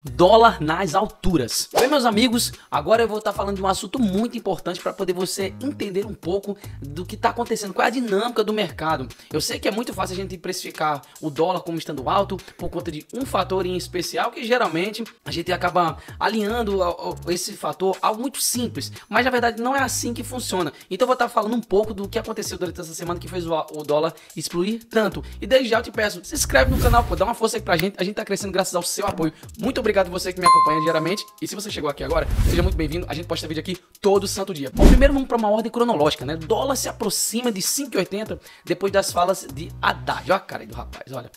Dólar nas alturas. Bem, meus amigos, agora eu vou estar falando de um assunto muito importante para poder você entender um pouco do que está acontecendo, qual é a dinâmica do mercado. Eu sei que é muito fácil a gente precificar o dólar como estando alto por conta de um fator em especial, que geralmente a gente acaba alinhando esse fator a algo muito simples, mas na verdade não é assim que funciona. Então eu vou estar falando um pouco do que aconteceu durante essa semana que fez o dólar explodir tanto. E desde já eu te peço, se inscreve no canal, pô, dá uma força aí pra gente, a gente tá crescendo graças ao seu apoio. Muito obrigado você que me acompanha diariamente. E se você chegou aqui agora, seja muito bem-vindo. A gente posta vídeo aqui todo santo dia. Bom, primeiro vamos para uma ordem cronológica, né? O dólar se aproxima de 5,80 depois das falas de Haddad. Olha a cara aí do rapaz, olha.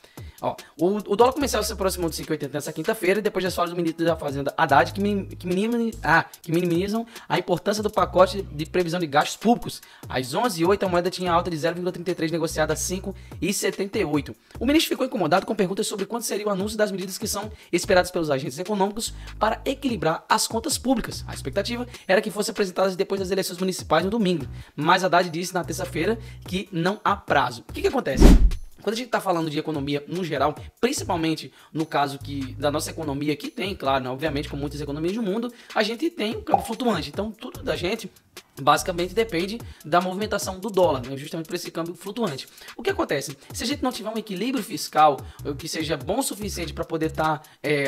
Ó, o dólar começou a se aproximar de 5,80 nessa quinta-feira, depois das falas do ministro da Fazenda Haddad, que minimizam a importância do pacote de previsão de gastos públicos. Às 11h08, a moeda tinha alta de 0,33, negociada a 5,78. O ministro ficou incomodado com perguntas sobre quando seria o anúncio das medidas que são esperadas pelos agentes econômicos para equilibrar as contas públicas. A expectativa era que fossem apresentadas depois das eleições municipais no domingo, mas Haddad disse na terça-feira que não há prazo. O que acontece? Quando a gente está falando de economia no geral, principalmente no caso da nossa economia, que tem, claro, né, obviamente, como muitas economias do mundo, a gente tem um câmbio flutuante. Então, tudo da gente basicamente depende da movimentação do dólar, né, justamente por esse câmbio flutuante. O que acontece? Se a gente não tiver um equilíbrio fiscal que seja bom o suficiente para poder estar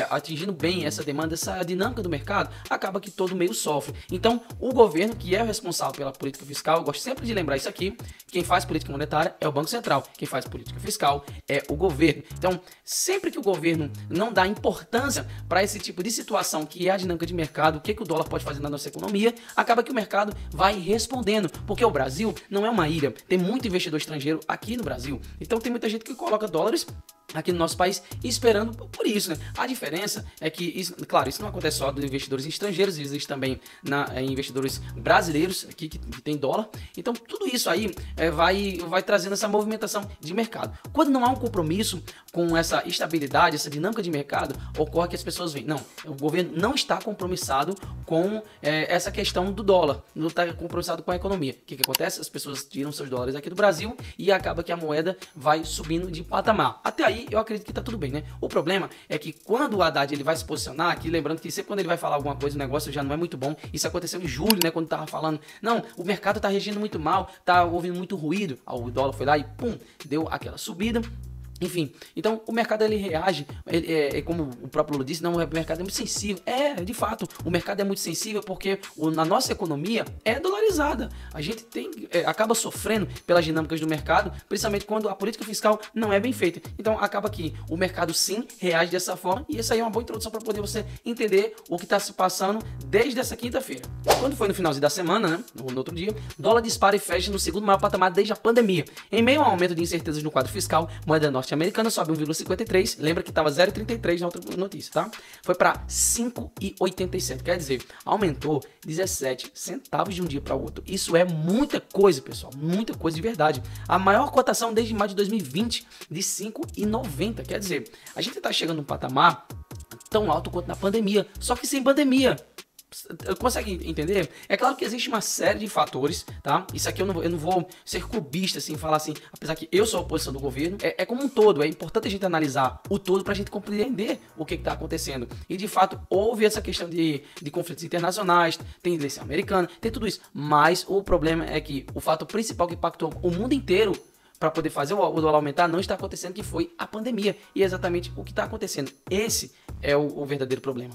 atingindo bem essa demanda, essa dinâmica do mercado, acaba que todo meio sofre. Então, o governo, que é o responsável pela política fiscal, eu gosto sempre de lembrar isso aqui, quem faz política monetária é o Banco Central, quem faz política fiscal é o governo. Então, sempre que o governo não dá importância para esse tipo de situação, que é a dinâmica de mercado, o que o dólar pode fazer na nossa economia, acaba que o mercado vai respondendo, porque o Brasil não é uma ilha, tem muito investidor estrangeiro aqui no Brasil, então tem muita gente que coloca dólares aqui no nosso país esperando por isso, né? A diferença é que, isso, claro, isso não acontece só dos investidores estrangeiros, existe também investidores brasileiros aqui que tem dólar, então tudo isso aí vai trazendo essa movimentação de mercado. Quando não há um compromisso com essa estabilidade, essa dinâmica de mercado, ocorre que as pessoas veem, não, o governo não está compromissado com essa questão do dólar, não está compromissado com a economia. O que acontece? As pessoas tiram seus dólares aqui do Brasil e acaba que a moeda vai subindo de patamar. Até aí eu acredito que tá tudo bem, né? O problema é que quando o Haddad ele vai se posicionar aqui, lembrando que sempre quando ele vai falar alguma coisa, o negócio já não é muito bom. Isso aconteceu em julho, né? Quando tava falando, não, o mercado tá reagindo muito mal, tá ouvindo muito ruído. O dólar foi lá e pum, deu aquela subida. Enfim, então o mercado ele reage, como o próprio Lula disse, não, o mercado é muito sensível. De fato, o mercado é muito sensível porque a nossa economia é dolarizada. A gente acaba sofrendo pelas dinâmicas do mercado, principalmente quando a política fiscal não é bem feita. Então acaba que o mercado sim reage dessa forma, e essa aí é uma boa introdução para poder você entender o que está se passando desde essa quinta-feira. Quando foi no finalzinho da semana, né, no outro dia, dólar dispara e fecha no segundo maior patamar desde a pandemia. Em meio ao aumento de incertezas no quadro fiscal, moeda norte-americana sobe 1,53, lembra que estava 0,33 na outra notícia, tá? Foi para 5,87, quer dizer, aumentou 17 centavos de um dia para o outro. Isso é muita coisa, pessoal, muita coisa de verdade. A maior cotação desde maio de 2020 de 5,90, quer dizer, a gente está chegando num patamar tão alto quanto na pandemia, só que sem pandemia. Consegue entender? É claro que existe uma série de fatores, tá? Isso aqui eu não vou ser clubista, assim, falar assim, apesar que eu sou a oposição do governo, é como um todo, é importante a gente analisar o todo pra gente compreender o que tá acontecendo. E de fato, houve essa questão de conflitos internacionais, tem eleição americana, tem tudo isso, mas o problema é que o fato principal que impactou o mundo inteiro para poder fazer o dólar aumentar não está acontecendo, que foi a pandemia. E é exatamente o que está acontecendo. Esse é o verdadeiro problema.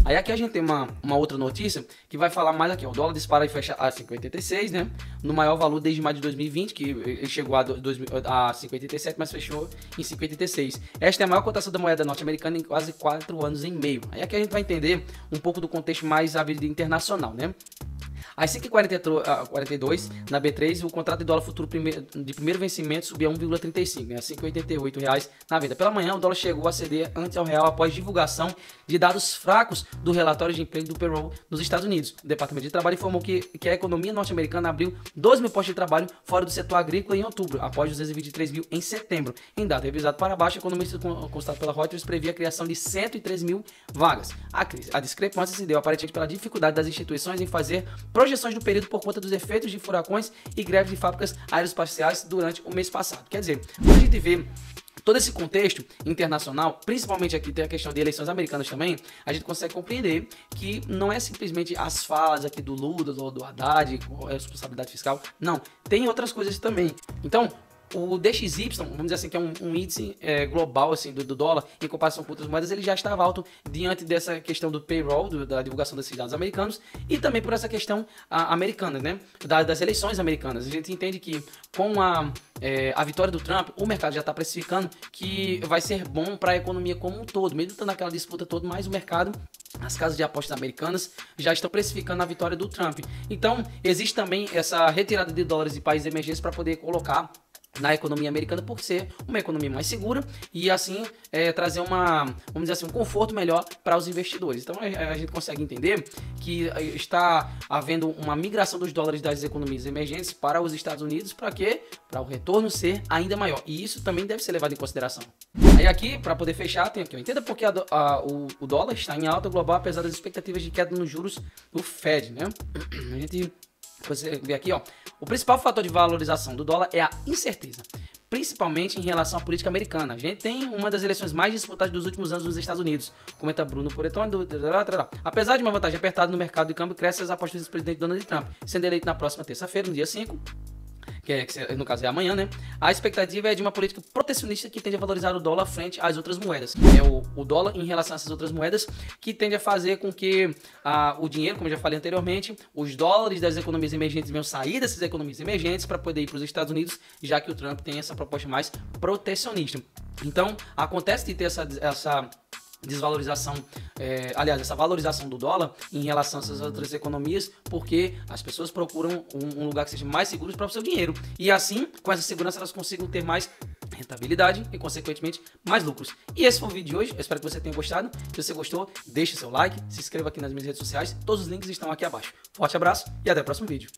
Aí aqui a gente tem uma outra notícia que vai falar mais aqui. O dólar dispara e fecha a 5,86, né? No maior valor desde maio de 2020, que ele chegou a 5,87, mas fechou em 5,86. Esta é a maior cotação da moeda norte-americana em quase 4 anos e meio. Aí aqui a gente vai entender um pouco do contexto mais internacional, né? Às 5h42 na B3, o contrato de dólar futuro de primeiro vencimento subiu a 1,35, né, a R$ 5,88 na venda. Pela manhã, o dólar chegou a ceder antes ao real após divulgação de dados fracos do relatório de emprego do payroll nos Estados Unidos. O Departamento de Trabalho informou que a economia norte-americana abriu 12 mil postos de trabalho fora do setor agrícola em outubro, após 223 mil em setembro. Em dado revisado para baixo, o economista constatado pela Reuters previa a criação de 103 mil vagas. A discrepância se deu aparentemente pela dificuldade das instituições em fazer projeções do período por conta dos efeitos de furacões e greves de fábricas aeroespaciais durante o mês passado. Quer dizer, quando a gente vê todo esse contexto internacional, principalmente aqui tem a questão de eleições americanas também, a gente consegue compreender que não é simplesmente as falas aqui do Lula, do Haddad, a responsabilidade fiscal, não, tem outras coisas também. Então, o DXY, vamos dizer assim, que é um índice global assim, do dólar, em comparação com outras moedas, ele já estava alto diante dessa questão do payroll, da divulgação desses dados americanos, e também por essa questão americana, né, das eleições americanas. A gente entende que com a vitória do Trump, o mercado já está precificando que vai ser bom para a economia como um todo, mesmo estando naquela disputa toda, mas o mercado, as casas de apostas americanas já estão precificando a vitória do Trump. Então, existe também essa retirada de dólares de países emergentes para poder colocar na economia americana, por ser uma economia mais segura e assim trazer vamos dizer assim, um conforto melhor para os investidores. Então a gente consegue entender que está havendo uma migração dos dólares das economias emergentes para os Estados Unidos, para quê? Para o retorno ser ainda maior, e isso também deve ser levado em consideração. Aí aqui, para poder fechar, tem aqui, entenda porque o dólar está em alta global apesar das expectativas de queda nos juros do Fed, né? A gente você vê aqui, ó, o principal fator de valorização do dólar é a incerteza, principalmente em relação à política americana. A gente tem uma das eleições mais disputadas dos últimos anos nos Estados Unidos, comenta Bruno Poretone. Apesar de uma vantagem apertada no mercado de câmbio, cresce as apostas do presidente Donald Trump, sendo eleito na próxima terça-feira, no dia 5, que no caso é amanhã, né? A expectativa é de uma política protecionista que tende a valorizar o dólar frente às outras moedas. É o dólar em relação a essas outras moedas que tende a fazer com que o dinheiro, como eu já falei anteriormente, os dólares das economias emergentes venham sair dessas economias emergentes para poder ir para os Estados Unidos, já que o Trump tem essa proposta mais protecionista. Então, acontece de ter essa desvalorização, aliás, essa valorização do dólar em relação a essas outras economias, porque as pessoas procuram um lugar que seja mais seguro para o seu dinheiro, e assim, com essa segurança, elas consigam ter mais rentabilidade e, consequentemente, mais lucros. E esse foi o vídeo de hoje, eu espero que você tenha gostado. Se você gostou, deixe seu like, se inscreva aqui nas minhas redes sociais, todos os links estão aqui abaixo. Forte abraço e até o próximo vídeo.